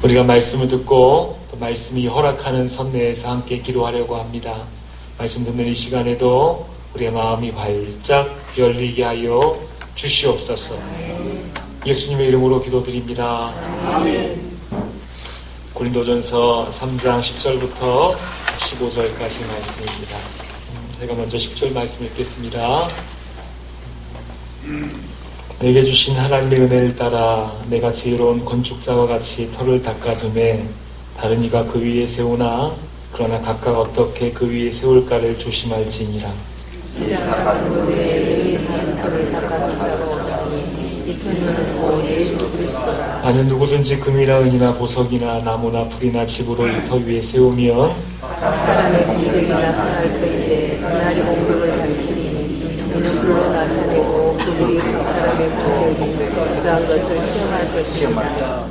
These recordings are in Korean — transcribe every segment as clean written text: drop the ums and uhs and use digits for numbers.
우리가 말씀을 듣고 또 말씀이 허락하는 선내에서 함께 기도하려고 합니다. 말씀 듣는 이 시간에도 우리의 마음이 활짝 열리게 하여 주시옵소서. 예수님의 이름으로 기도드립니다. 고린도전서 3장 10절부터 15절까지 말씀입니다. 제가 먼저 10절 말씀 읽겠습니다. 내게 주신 하나님의 은혜를 따라 내가 지혜로운 건축자와 같이 터를 닦아둠에 다른 이가 그 위에 세우나 그러나 각각 어떻게 그 위에 세울까를 조심할지니라. 나는 누구든지 금이나 은이나 보석이나 나무나 풀이나 집으로 이 터 위에 세우면 각 사람의 공덕이나 하나할 터인데 그날이 공덕을 밝히니 이는 불로 나타내고 그들이 각 사람의 공덕이 그러한 것을 시험할 것이다.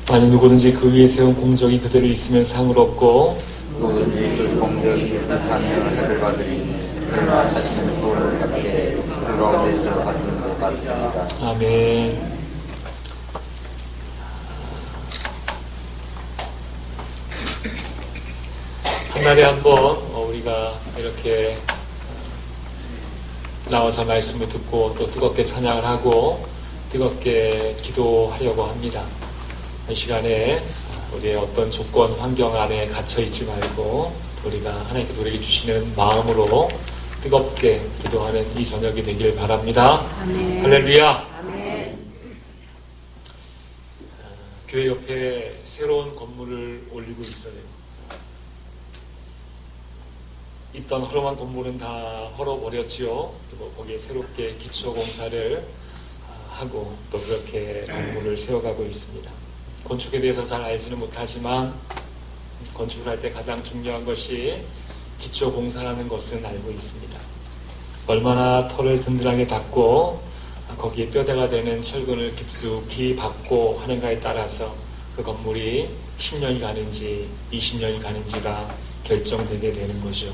만일 누구든지 그 위에 세운 공적이 그대로 있으면 상을 얻고 누구든지 그 공적이 불타면 해를 받으리니 그러나 자신은 도를 받게 그 가운데서 받는 것 같습니다. 아멘. 한 달에 한 번 우리가 이렇게 나와서 말씀을 듣고 또 뜨겁게 찬양을 하고 뜨겁게 기도하려고 합니다. 이 시간에 우리의 어떤 조건, 환경 안에 갇혀있지 말고 우리가 하나님께 우리에게 주시는 마음으로 뜨겁게 기도하는 이 저녁이 되길 바랍니다. 아멘. 할렐루야. 아멘. 교회 옆에 새로운 건물을 올리고 있어요. 있던 허름한 건물은 다 헐어버렸지요. 그리고 거기에 새롭게 기초공사를 하고 또 그렇게 건물을 세워가고 있습니다. 건축에 대해서 잘 알지는 못하지만 건축을 할 때 가장 중요한 것이 기초공사라는 것은 알고 있습니다. 얼마나 터를 든든하게 닦고 거기에 뼈대가 되는 철근을 깊숙이 박고 하는가에 따라서 그 건물이 10년이 가는지 20년이 가는지가 결정되게 되는 거죠.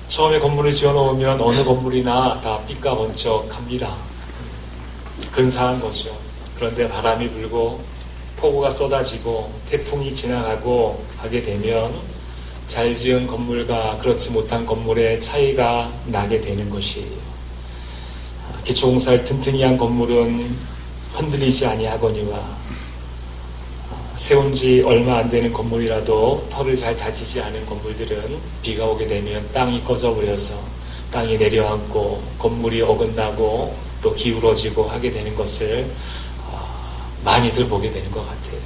처음에 건물을 지어놓으면 어느 건물이나 다 삐까번쩍합니다. 근사한 거죠. 그런데 바람이 불고 폭우가 쏟아지고 태풍이 지나가고 하게 되면 잘 지은 건물과 그렇지 못한 건물의 차이가 나게 되는 것이에요. 기초공사를 튼튼히 한 건물은 흔들리지 아니하거니와 세운 지 얼마 안 되는 건물이라도 털을 잘 다지지 않은 건물들은 비가 오게 되면 땅이 꺼져버려서 땅이 내려앉고 건물이 어긋나고 또 기울어지고 하게 되는 것을 많이들 보게 되는 것 같아요.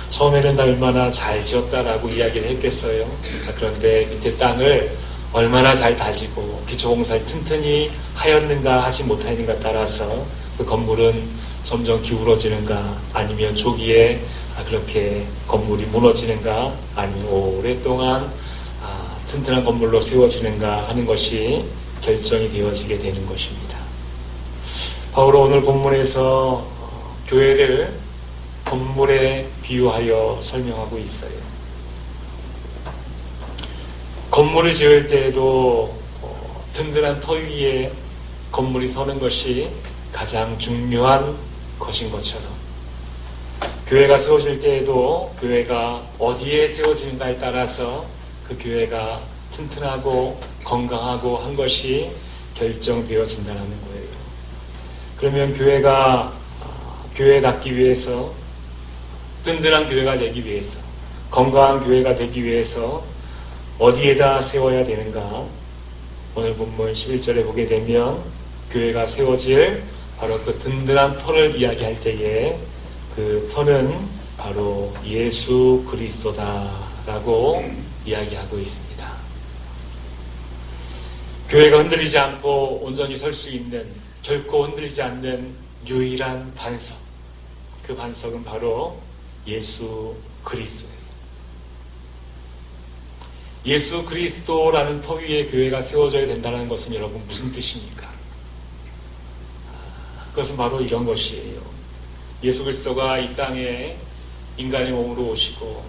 처음에는 나 얼마나 잘 지었다라고 이야기를 했겠어요. 그런데 밑에 땅을 얼마나 잘 다지고 기초공사를 튼튼히 하였는가 하지 못하였는가 따라서 그 건물은 점점 기울어지는가 아니면 조기에 그렇게 건물이 무너지는가 아니면 오랫동안 튼튼한 건물로 세워지는가 하는 것이 결정이 되어지게 되는 것입니다. 바울은 오늘 본문에서 교회를 건물에 비유하여 설명하고 있어요. 건물을 지을 때에도 든든한 터 위에 건물이 서는 것이 가장 중요한 것인 것처럼 교회가 세워질 때에도 교회가 어디에 세워지는가에 따라서 그 교회가 튼튼하고 건강하고 한 것이 결정되어진다는 거예요. 그러면 교회가 교회답기 위해서 든든한 교회가 되기 위해서 건강한 교회가 되기 위해서 어디에다 세워야 되는가? 오늘 본문 11절에 보게 되면 교회가 세워질 바로 그 든든한 터를 이야기할 때에 그 터는 바로 예수 그리스도다라고 이야기하고 있습니다. 교회가 흔들리지 않고 온전히 설 수 있는 결코 흔들리지 않는 유일한 반석, 그 반석은 바로 예수 그리스도예요. 예수 그리스도라는 터 위에 교회가 세워져야 된다는 것은 여러분 무슨 뜻입니까? 그것은 바로 이런 것이에요. 예수 그리스도가 이 땅에 인간의 몸으로 오시고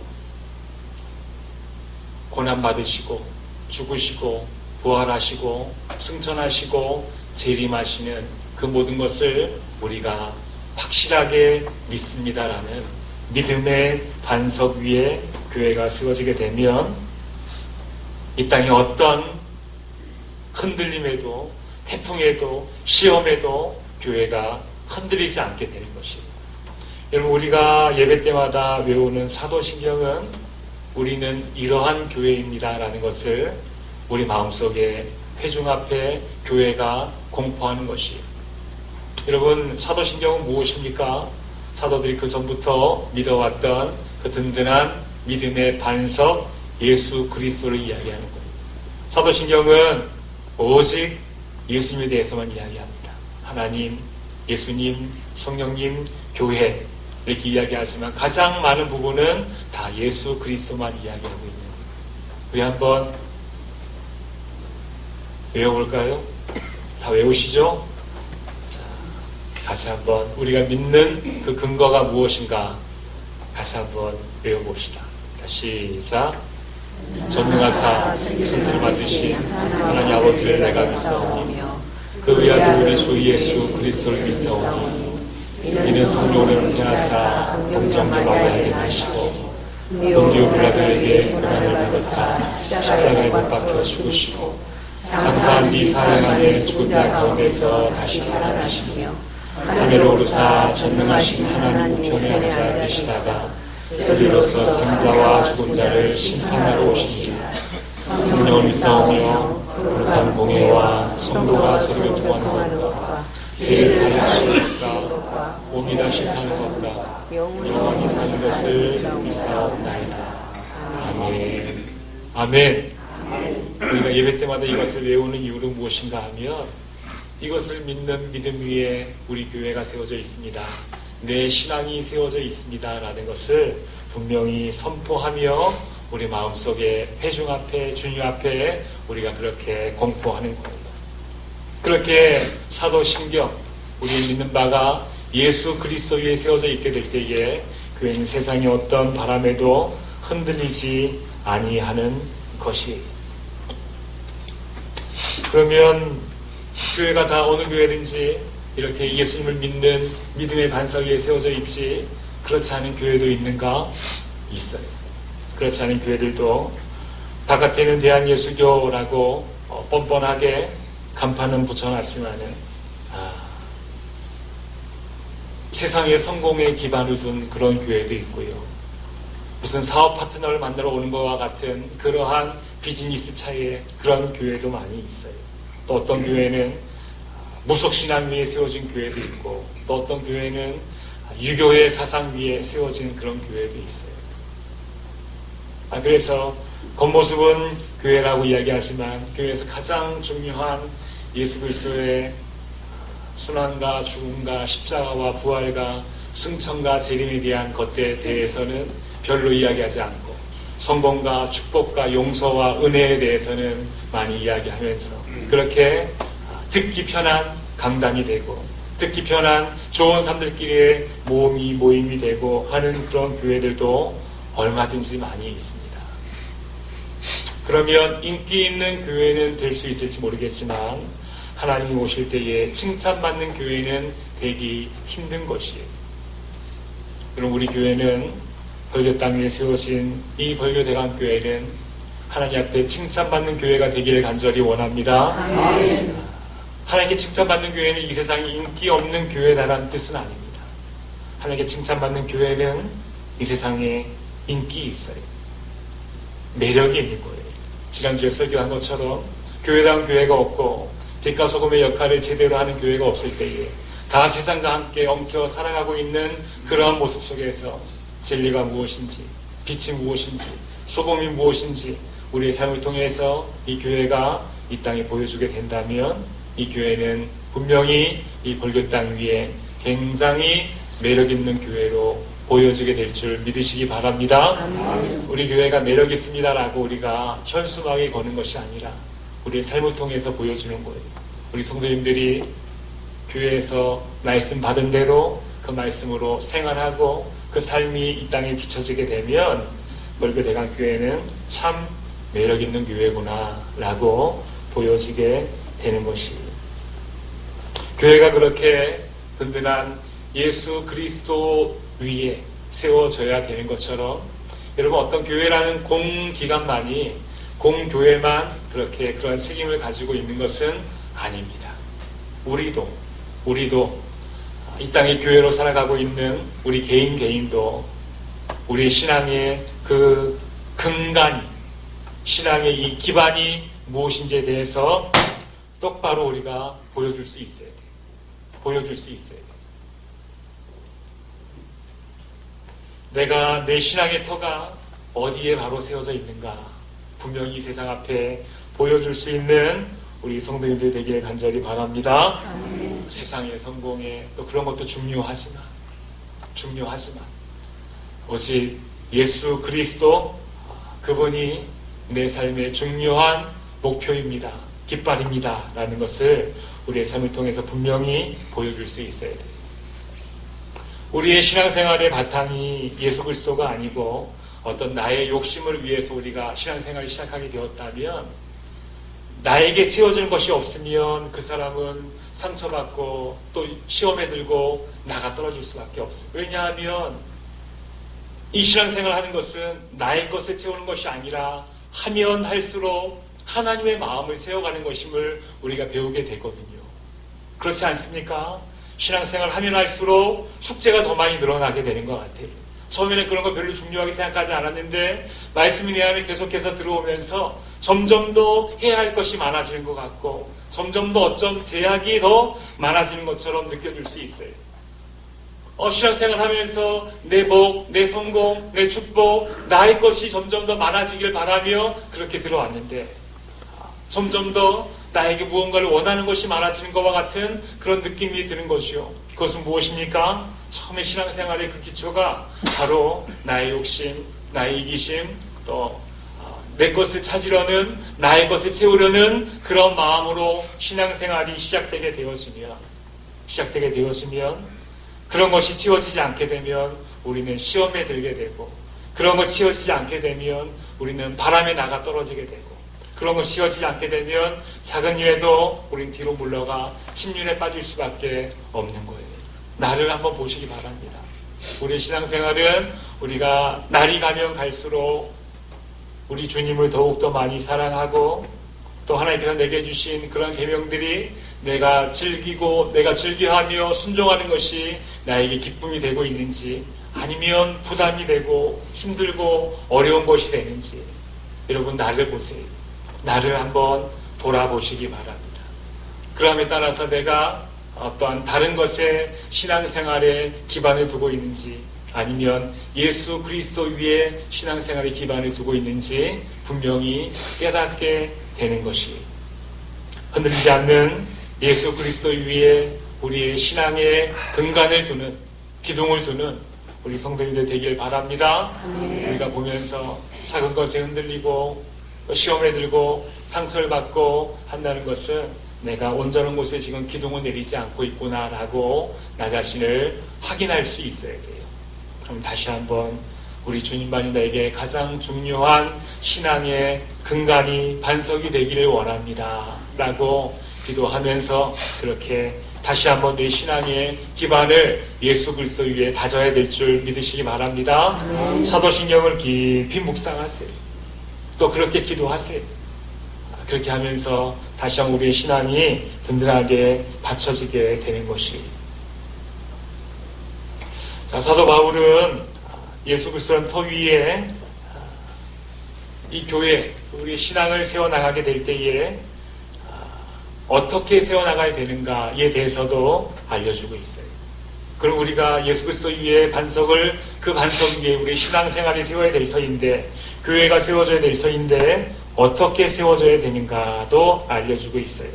고난받으시고 죽으시고 부활하시고 승천하시고 재림하시는 그 모든 것을 우리가 확실하게 믿습니다라는 믿음의 반석 위에 교회가 세워지게 되면 이 땅에 어떤 흔들림에도 태풍에도 시험에도 교회가 흔들리지 않게 되는 것이에요. 여러분, 우리가 예배 때마다 외우는 사도신경은 우리는 이러한 교회입니다 라는 것을 우리 마음속에 회중 앞에 교회가 공포하는 것이에요. 여러분, 사도신경은 무엇입니까? 사도들이 그 전부터 믿어왔던 그 든든한 믿음의 반석 예수 그리스도를 이야기하는 거예요. 사도신경은 오직 예수님에 대해서만 이야기합니다. 하나님, 예수님, 성령님, 교회 이렇게 이야기하지만 가장 많은 부분은 다 예수 그리스도만 이야기하고 있는 거예요. 우리 한번 외워볼까요? 다 외우시죠? 자, 다시 한번 우리가 믿는 그 근거가 무엇인가 다시 한번 외워봅시다. 자, 시작. 전능하사 천지를 만드신 하나님 아버지를 내가 믿사오니 그 위하여 우리 주 예수 그리스도를 믿사오니 이는 성령으로 태어나사 동정녀 마리아에게 나시고 본디오 빌라도에게 고난을 받으사 십자가에 못 박혀 죽으시고 장사한 뒤 사흘 만에 죽은 자 가운데서 다시 살아나시며 하늘로 오르사 전능하신 하나님 우편에 앉아 계시다가 저리로서 산자와 죽은 자를 심판하러 오십니다. 성령을 믿사오며 거룩한 공예와 성도가 서로 교통하는 것과 죄를 사하시는 것과 몸이 다시 사는 것과 영원히 사는 것을 믿사옵나이다. 아멘. 아멘. 우리가 예배 때마다 이것을 외우는 이유는 무엇인가 하면 이것을 믿는 믿음 위에 우리 교회가 세워져 있습니다. 내 신앙이 세워져 있습니다 라는 것을 분명히 선포하며 우리 마음속에 회중 앞에 주님 앞에 우리가 그렇게 공포하는 거예요. 그렇게 사도신경 우리 믿는 바가 예수 그리스도 위에 세워져 있게 될 때에 교회는 세상의 어떤 바람에도 흔들리지 아니하는 것이. 그러면 교회가 다 어느 교회든지 이렇게 예수님을 믿는 믿음의 반석 위에 세워져 있지 그렇지 않은 교회도 있는가? 있어요. 그렇지 않은 교회들도 바깥에는 대한예수교라고 뻔뻔하게 간판은 붙여놨지만은 세상의 성공에 기반을 둔 그런 교회도 있고요. 무슨 사업 파트너를 만들어 오는 것과 같은 그러한 비즈니스 차이의 그런 교회도 많이 있어요. 또 어떤 교회는 무속신앙 위에 세워진 교회도 있고 또 어떤 교회는 유교의 사상 위에 세워진 그런 교회도 있어요. 그래서 겉모습은 교회라고 이야기하지만 교회에서 가장 중요한 예수 그리스도의 순환과 죽음과 십자가와 부활과 승천과 재림에 대한 것에 대해서는 별로 이야기하지 않고 성공과 축복과 용서와 은혜에 대해서는 많이 이야기하면서 그렇게 듣기 편한 강단이 되고 듣기 편한 좋은 사람들끼리의 모임이 되고 하는 그런 교회들도 얼마든지 많이 있습니다. 그러면 인기 있는 교회는 될 수 있을지 모르겠지만 하나님이 오실 때에 칭찬받는 교회는 되기 힘든 것이에요. 그럼 우리 교회는 벌교 땅 위에 세워진 이 벌교대강 교회는 하나님 앞에 칭찬받는 교회가 되기를 간절히 원합니다. 아멘. 하나님께 칭찬받는 교회는 이 세상에 인기 없는 교회다라는 뜻은 아닙니다. 하나님께 칭찬받는 교회는 이 세상에 인기 있어요. 매력이 있는 거예요. 지난주에 설교한 것처럼 교회다운 교회가 없고 빛과 소금의 역할을 제대로 하는 교회가 없을 때에 다 세상과 함께 엉켜 살아가고 있는 그러한 모습 속에서 진리가 무엇인지, 빛이 무엇인지, 소금이 무엇인지 우리의 삶을 통해서 이 교회가 이 땅에 보여주게 된다면 이 교회는 분명히 이 벌교 땅 위에 굉장히 매력 있는 교회로 보여지게 될 줄 믿으시기 바랍니다. 아멘. 우리 교회가 매력 있습니다라고 우리가 현수막에 거는 것이 아니라 우리의 삶을 통해서 보여주는 거예요. 우리 성도님들이 교회에서 말씀 받은 대로 그 말씀으로 생활하고 그 삶이 이 땅에 비춰지게 되면 벌교대강 교회는 참 매력 있는 교회구나 라고 보여지게 되는 것이에요. 교회가 그렇게 든든한 예수 그리스도 위에 세워져야 되는 것처럼 여러분 어떤 교회라는 공기관만이 공교회만 그렇게 그런 책임을 가지고 있는 것은 아닙니다. 우리도 이 땅의 교회로 살아가고 있는 우리 개인도 우리의 신앙의 그 근간이 신앙의 이 기반이 무엇인지에 대해서 똑바로 우리가 보여줄 수 있어야 돼요. 보여줄 수 있어야 돼요. 내가 내 신앙의 터가 어디에 바로 세워져 있는가 분명히 이 세상 앞에 보여줄 수 있는 우리 성도님들 되기를 간절히 바랍니다. 세상의 성공에 또 그런 것도 중요하지만 오직 예수 그리스도 그분이 내 삶의 중요한 목표입니다. 깃발입니다. 라는 것을 우리의 삶을 통해서 분명히 보여줄 수 있어야 돼요. 우리의 신앙생활의 바탕이 예수 그리스도가 아니고 어떤 나의 욕심을 위해서 우리가 신앙생활을 시작하게 되었다면 나에게 채워주는 것이 없으면 그 사람은 상처받고 또 시험에 들고 나가 떨어질 수밖에 없어요. 왜냐하면 이 신앙생활을 하는 것은 나의 것을 채우는 것이 아니라 하면 할수록 하나님의 마음을 채워가는 것임을 우리가 배우게 되거든요. 그렇지 않습니까? 신앙생활을 하면 할수록 숙제가 더 많이 늘어나게 되는 것 같아요. 처음에는 그런 거 별로 중요하게 생각하지 않았는데 말씀이 내 안에 계속해서 들어오면서 점점 더 해야 할 것이 많아지는 것 같고 점점 더 어쩜 제약이 더 많아지는 것처럼 느껴질 수 있어요. 신앙생활 하면서 내 복, 내 성공, 내 축복, 나의 것이 점점 더 많아지길 바라며 그렇게 들어왔는데 점점 더 나에게 무언가를 원하는 것이 많아지는 것과 같은 그런 느낌이 드는 것이요. 그것은 무엇입니까? 처음에 신앙생활의 그 기초가 바로 나의 욕심, 나의 이기심, 또 내 것을 찾으려는, 나의 것을 채우려는 그런 마음으로 신앙생활이 시작되게 되어지면 그런 것이 채워지지 않게 되면 우리는 시험에 들게 되고 그런 것이 채워지지 않게 되면 우리는 바람에 나가 떨어지게 되고 그런 것이 채워지지 않게 되면 작은 일에도 우린 뒤로 물러가 침륜에 빠질 수밖에 없는 거예요. 나를 한번 보시기 바랍니다. 우리 신앙생활은 우리가 날이 가면 갈수록 우리 주님을 더욱더 많이 사랑하고 또 하나님께서 내게 주신 그런 계명들이 내가 즐기고 내가 즐겨하며 순종하는 것이 나에게 기쁨이 되고 있는지 아니면 부담이 되고 힘들고 어려운 것이 되는지 여러분 나를 보세요. 나를 한번 돌아보시기 바랍니다. 그럼에 따라서 내가 어떠한 다른 것에 신앙생활에 기반을 두고 있는지 아니면 예수 그리스도 위에 신앙생활의 기반을 두고 있는지 분명히 깨닫게 되는 것이 흔들리지 않는 예수 그리스도 위에 우리의 신앙의 근간을 두는 기둥을 두는 우리 성도님들 되길 바랍니다. 우리가 보면서 작은 것에 흔들리고 시험에 들고 상처를 받고 한다는 것은 내가 온전한 곳에 지금 기둥을 내리지 않고 있구나라고 나 자신을 확인할 수 있어야 돼요. 그럼 다시 한번 우리 주님만이 나에게 가장 중요한 신앙의 근간이 반석이 되기를 원합니다 라고 기도하면서 그렇게 다시 한번 내 신앙의 기반을 예수 그리스도 위에 다져야 될 줄 믿으시기 바랍니다. 사도신경을 깊이 묵상하세요. 또 그렇게 기도하세요. 그렇게 하면서 다시 한번 우리의 신앙이 든든하게 받쳐지게 되는 것이. 자, 사도 바울은 예수 그리스도라는 터 위에 이 교회, 우리의 신앙을 세워나가게 될 때에 어떻게 세워나가야 되는가에 대해서도 알려주고 있어요. 그럼 우리가 예수 그리스도 위에 그 반석 위에 우리 신앙생활이 세워야 될 터인데 교회가 세워져야 될 터인데 어떻게 세워져야 되는가도 알려주고 있어요.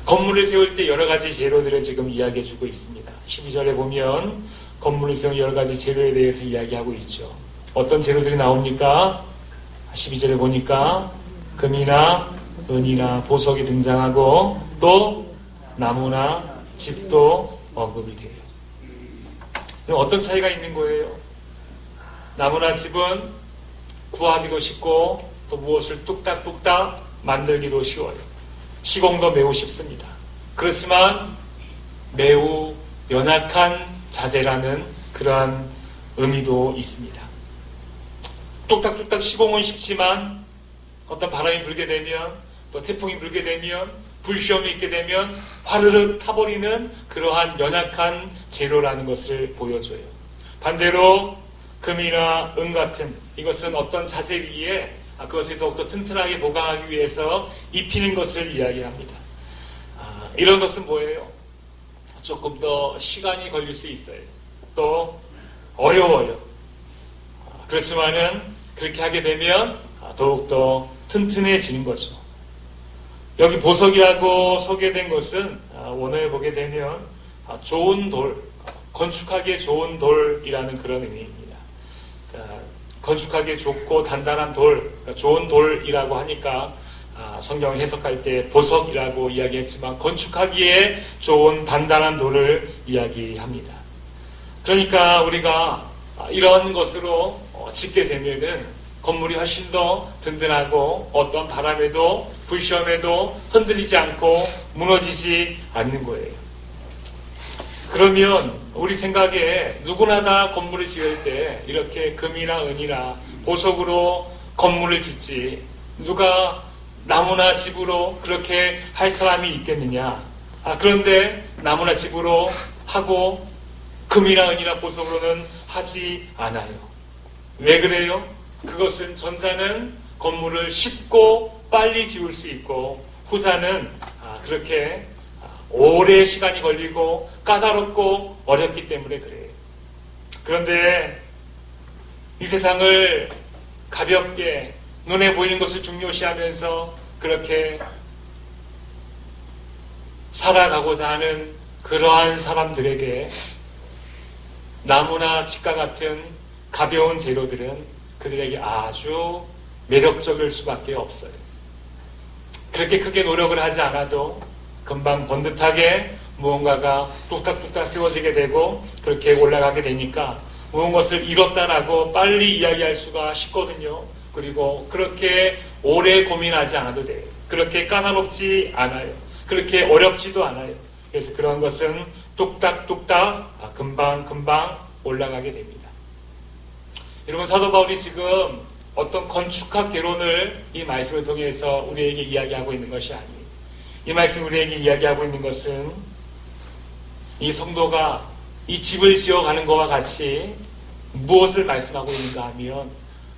건물을 세울 때 여러 가지 재료들을 지금 이야기해주고 있습니다. 12절에 보면 건물을 세운 여러 가지 재료에 대해서 이야기하고 있죠. 어떤 재료들이 나옵니까? 12절에 보니까 금이나 은이나 보석이 등장하고 또 나무나 집도 언급이 돼요. 그럼 어떤 차이가 있는 거예요? 나무나 집은 구하기도 쉽고 또 무엇을 뚝딱뚝딱 만들기도 쉬워요. 시공도 매우 쉽습니다. 그렇지만 매우 연약한 자재라는 그러한 의미도 있습니다. 뚝딱뚝딱 시공은 쉽지만 어떤 바람이 불게 되면 또 태풍이 불게 되면 불시험이 있게 되면 화르륵 타버리는 그러한 연약한 재료라는 것을 보여줘요. 반대로 금이나 은 같은 이것은 어떤 자재 위에 그것을 더욱더 튼튼하게 보강하기 위해서 입히는 것을 이야기합니다. 이런 것은 뭐예요? 조금 더 시간이 걸릴 수 있어요. 또 어려워요. 그렇지만은 그렇게 하게 되면 더욱더 튼튼해지는 거죠. 여기 보석이라고 소개된 것은 원어에 보게 되면 좋은 돌, 건축하기에 좋은 돌이라는 그런 의미입니다. 그러니까 건축하기에 좋고 단단한 돌, 그러니까 좋은 돌이라고 하니까 성경을 해석할 때 보석이라고 이야기했지만 건축하기에 좋은 단단한 돌을 이야기합니다. 그러니까 우리가 이런 것으로 짓게 되면은 건물이 훨씬 더 든든하고 어떤 바람에도 불시험에도 흔들리지 않고 무너지지 않는 거예요. 그러면 우리 생각에 누구나 다 건물을 지을 때 이렇게 금이나 은이나 보석으로 건물을 짓지 누가 나무나 집으로 그렇게 할 사람이 있겠느냐. 그런데 나무나 집으로 하고 금이나 은이나 보석으로는 하지 않아요. 왜 그래요? 그것은 전자는 건물을 쉽고 빨리 지을 수 있고 후자는 그렇게 오래 시간이 걸리고 까다롭고 어렵기 때문에 그래요. 그런데 이 세상을 가볍게 눈에 보이는 것을 중요시하면서 그렇게 살아가고자 하는 그러한 사람들에게 나무나 집과 같은 가벼운 재료들은 그들에게 아주 매력적일 수밖에 없어요. 그렇게 크게 노력을 하지 않아도 금방 번듯하게 무언가가 뚝딱뚝딱 세워지게 되고 그렇게 올라가게 되니까 무엇을 이뤘다라고 빨리 이야기할 수가 쉽거든요. 그리고 그렇게 오래 고민하지 않아도 돼요. 그렇게 까다롭지 않아요. 그렇게 어렵지도 않아요. 그래서 그런 것은 뚝딱뚝딱 금방 올라가게 됩니다. 여러분, 사도 바울이 지금 어떤 건축학 개론을 이 말씀을 통해서 우리에게 이야기하고 있는 것이 아니에요. 이 말씀 우리에게 이야기하고 있는 것은 이 성도가 이 집을 지어가는 것과 같이 무엇을 말씀하고 있는가 하면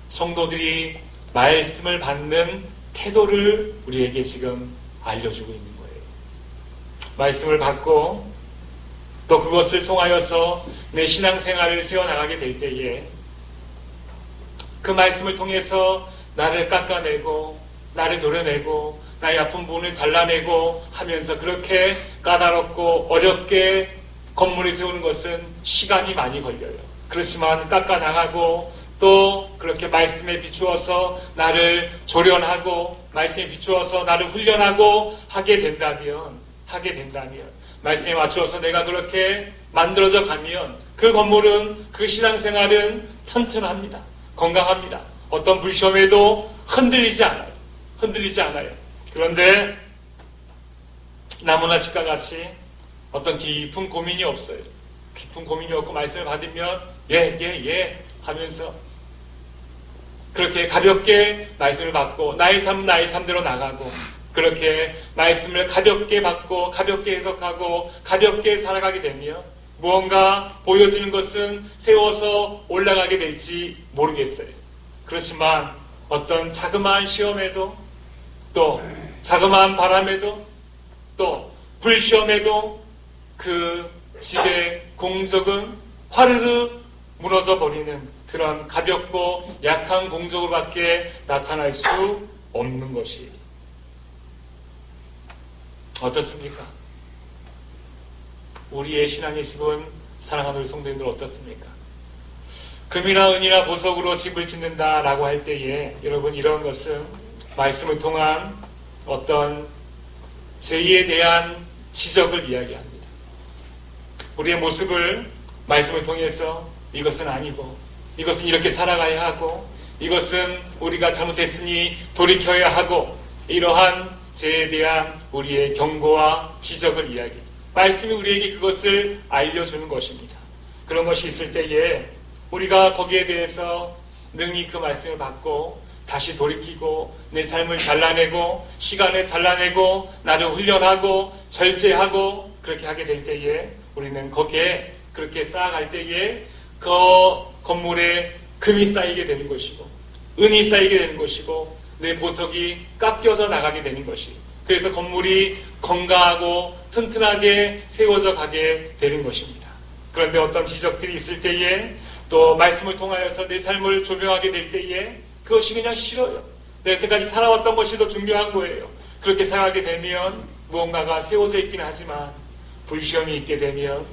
성도들이 말씀을 받는 태도를 우리에게 지금 알려주고 있는 거예요. 말씀을 받고 또 그것을 통하여서 내 신앙생활을 세워나가게 될 때에 그 말씀을 통해서 나를 깎아내고 나를 도려내고 나의 아픈 부분을 잘라내고 하면서 그렇게 까다롭고 어렵게 건물을 세우는 것은 시간이 많이 걸려요. 그렇지만 깎아나가고 또 그렇게 말씀에 비추어서 나를 조련하고 말씀에 비추어서 나를 훈련하고 하게 된다면 말씀에 맞추어서 내가 그렇게 만들어져 가면 그 건물은 그 신앙생활은 튼튼합니다. 건강합니다. 어떤 불시험에도 흔들리지 않아요. 그런데 나무나 집과 같이 어떤 깊은 고민이 없어요. 깊은 고민이 없고 말씀을 받으면 예 하면서 그렇게 가볍게 말씀을 받고 나의 삶대로 나가고 그렇게 말씀을 가볍게 받고 가볍게 해석하고 가볍게 살아가게 되면 무언가 보여지는 것은 세워서 올라가게 될지 모르겠어요. 그렇지만 어떤 자그마한 시험에도 또 자그마한 바람에도 또 불시험에도 그 집의 공적은 화르르 무너져 버리는 그런 가볍고 약한 공적으로밖에 나타날 수 없는 것이 어떻습니까? 우리의 신앙의 집은 사랑하는 우리 성도님들 어떻습니까? 금이나 은이나 보석으로 집을 짓는다라고 할 때에 여러분 이런 것은 말씀을 통한 어떤 죄에 대한 지적을 이야기합니다. 우리의 모습을 말씀을 통해서 이것은 아니고 이것은 이렇게 살아가야 하고 이것은 우리가 잘못했으니 돌이켜야 하고 이러한 죄에 대한 우리의 경고와 지적을 이야기합니다. 말씀이 우리에게 그것을 알려주는 것입니다. 그런 것이 있을 때에 우리가 거기에 대해서 능히 그 말씀을 받고 다시 돌이키고 내 삶을 잘라내고 시간을 잘라내고 나를 훈련하고 절제하고 그렇게 하게 될 때에 우리는 거기에 그렇게 쌓아갈 때에 그 건물에 금이 쌓이게 되는 것이고 은이 쌓이게 되는 것이고 내 보석이 깎여져 나가게 되는 것이, 그래서 건물이 건강하고 튼튼하게 세워져 가게 되는 것입니다. 그런데 어떤 지적들이 있을 때에 또 말씀을 통하여서 내 삶을 조명하게 될 때에 그것이 그냥 싫어요. 내 여태까지 살아왔던 것이 더 중요한 거예요. 그렇게 생각하게 되면 무언가가 세워져 있긴 하지만 불시험이 있게 되면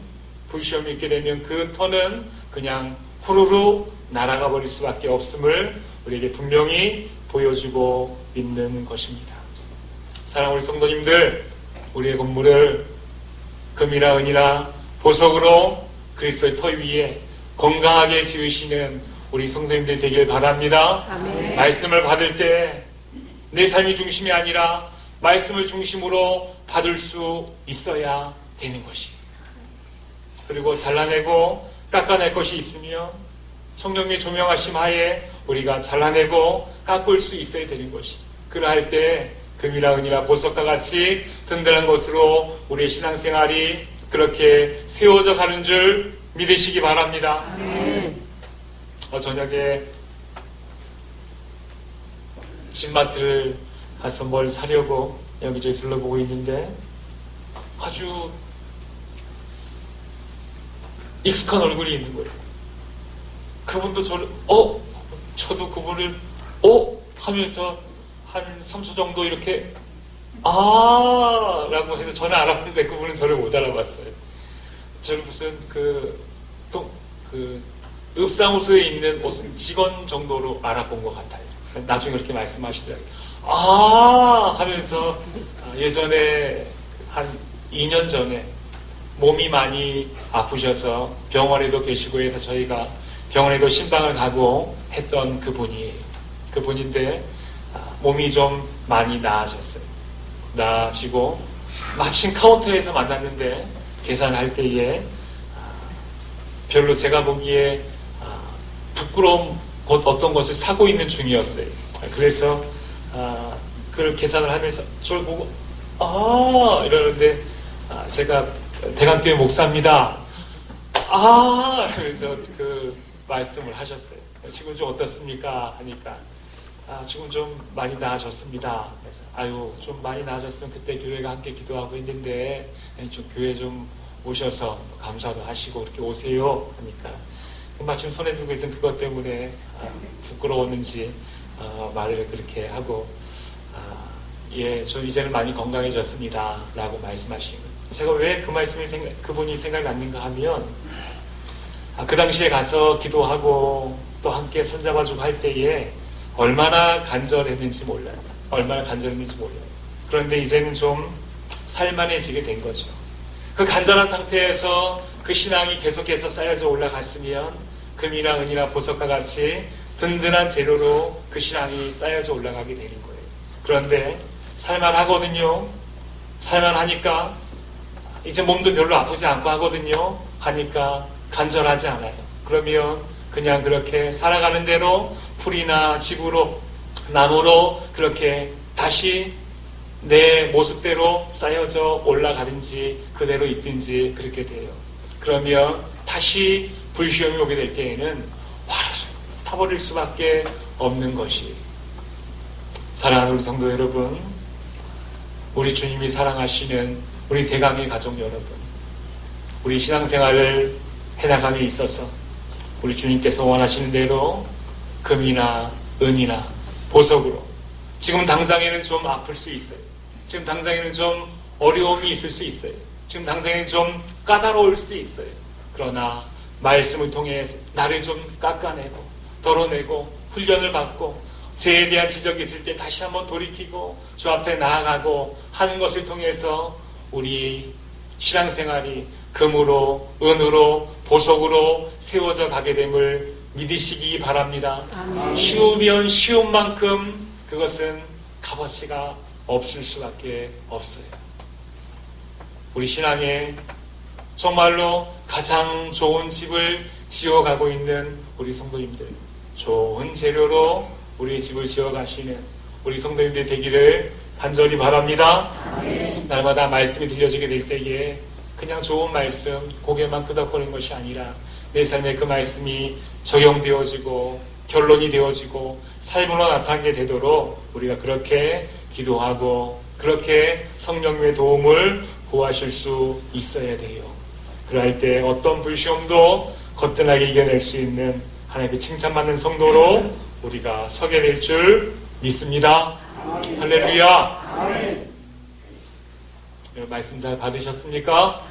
그 터는 그냥 후루루 날아가 버릴 수밖에 없음을 우리에게 분명히 보여주고 있는 것입니다. 사랑하는 우리 성도님들, 우리의 건물을 금이나 은이나 보석으로 그리스도의 터 위에 건강하게 지으시는 우리 성도님들 되길 바랍니다. 아멘. 말씀을 받을 때 내 삶이 중심이 아니라 말씀을 중심으로 받을 수 있어야 되는 것이, 그리고 잘라내고 깎아낼 것이 있으면 성령의 조명하심 하에 우리가 잘라내고 깎을 수 있어야 되는 것이, 그러할 때 금이나 은이나 보석과 같이 든든한 것으로 우리의 신앙생활이 그렇게 세워져 가는 줄 믿으시기 바랍니다. 저녁에 집마트를 가서 뭘 사려고 여기저기 둘러보고 있는데 아주 익숙한 얼굴이 있는 거예요. 그분도 저를 저도 그분을 하면서 한 3초 정도 이렇게 라고 해서 저는 알았는데 그분은 저를 못 알아봤어요. 저를 무슨 읍사무소에 있는 무슨 직원 정도로 알아본 것 같아요. 나중에 그렇게 말씀하시더라고요. 하면서 예전에 한 2년 전에 몸이 많이 아프셔서 병원에도 계시고 해서 저희가 병원에도 신방을 가고 했던 그분인데 몸이 좀 많이 나아지고 마침 카운터에서 만났는데 계산할 때에 별로 제가 보기에 부끄러운 어떤 것을 사고 있는 중이었어요. 그래서 그걸 계산을 하면서 저를 보고 이러는데 제가 대강교회 목사입니다. 그래서 그 말씀을 하셨어요. 지금 좀 어떻습니까? 하니까 지금 좀 많이 나아졌습니다. 그래서 좀 많이 나아졌으면 그때 교회가 함께 기도하고 있는데 좀 교회 좀 오셔서 감사도 하시고 그렇게 오세요 하니까 마침 손에 들고 있던 그것 때문에 부끄러웠는지 말을 그렇게 하고 저 이제는 많이 건강해졌습니다 라고 말씀하시고, 제가 왜 그 말씀이 그분이 생각났는가 하면 그 당시에 가서 기도하고 또 함께 손잡아주고 할 때에 얼마나 간절했는지 몰라요. 그런데 이제는 좀 살만해지게 된 거죠. 그 간절한 상태에서 그 신앙이 계속해서 쌓여져 올라갔으면 금이나 은이나 보석과 같이 든든한 재료로 그 신앙이 쌓여져 올라가게 되는 거예요. 그런데 살만하거든요. 살만하니까 이제 몸도 별로 아프지 않고 하거든요. 하니까 간절하지 않아요. 그러면 그냥 그렇게 살아가는 대로 풀이나 집으로 나무로 그렇게 다시 내 모습대로 쌓여져 올라가든지 그대로 있든지 그렇게 돼요. 그러면 다시 불시험이 오게 될 때에는 화를 타버릴 수밖에 없는 것이, 사랑하는 우리 성도 여러분, 우리 주님이 사랑하시는 우리 대강의 가족 여러분, 우리 신앙생활을 해나감에 있어서 우리 주님께서 원하시는 대로 금이나 은이나 보석으로 지금 당장에는 좀 아플 수 있어요. 지금 당장에는 좀 어려움이 있을 수 있어요. 지금 당장에는 좀 까다로울 수도 있어요. 그러나 말씀을 통해 나를 좀 깎아내고 덜어내고 훈련을 받고 죄에 대한 지적이 있을 때 다시 한번 돌이키고 주 앞에 나아가고 하는 것을 통해서 우리 신앙생활이 금으로 은으로 보석으로 세워져 가게 됨을 믿으시기 바랍니다. 쉬우면 쉬운 만큼 그것은 값어치가 없을 수밖에 없어요. 우리 신앙의 정말로 가장 좋은 집을 지어가고 있는 우리 성도님들, 좋은 재료로 우리 집을 지어가시는 우리 성도님들 되기를 간절히 바랍니다. 날마다 말씀이 들려지게 될 때에 그냥 좋은 말씀 고개만 끄덕거리는 것이 아니라 내 삶에 그 말씀이 적용되어지고 결론이 되어지고 삶으로 나타나게 되도록 우리가 그렇게 기도하고 그렇게 성령님의 도움을 구하실 수 있어야 돼요. 그럴 때 어떤 불시험도 거뜬하게 이겨낼 수 있는 하나님의 칭찬받는 성도로 우리가 서게 될 줄 믿습니다. 할렐루야. 말씀 잘 받으셨습니까?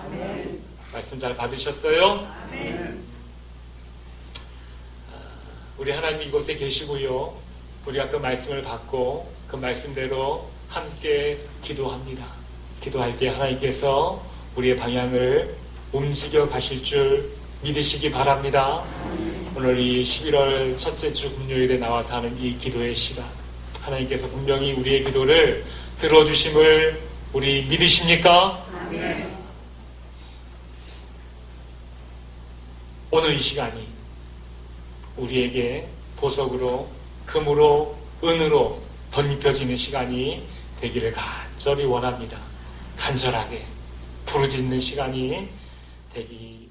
말씀 잘 받으셨어요? 우리 하나님 이곳에 계시고요. 우리가 그 말씀을 받고 그 말씀대로 함께 기도합니다. 기도할 때 하나님께서 우리의 방향을 움직여 가실 줄 믿으시기 바랍니다. 오늘 이 11월 첫째 주 금요일에 나와서 하는 이 기도의 시간, 하나님께서 분명히 우리의 기도를 들어주심을 우리 믿으십니까? 오늘 이 시간이 우리에게 보석으로, 금으로, 은으로 덧입혀지는 시간이 되기를 간절히 원합니다. 간절하게 부르짖는 시간이 되기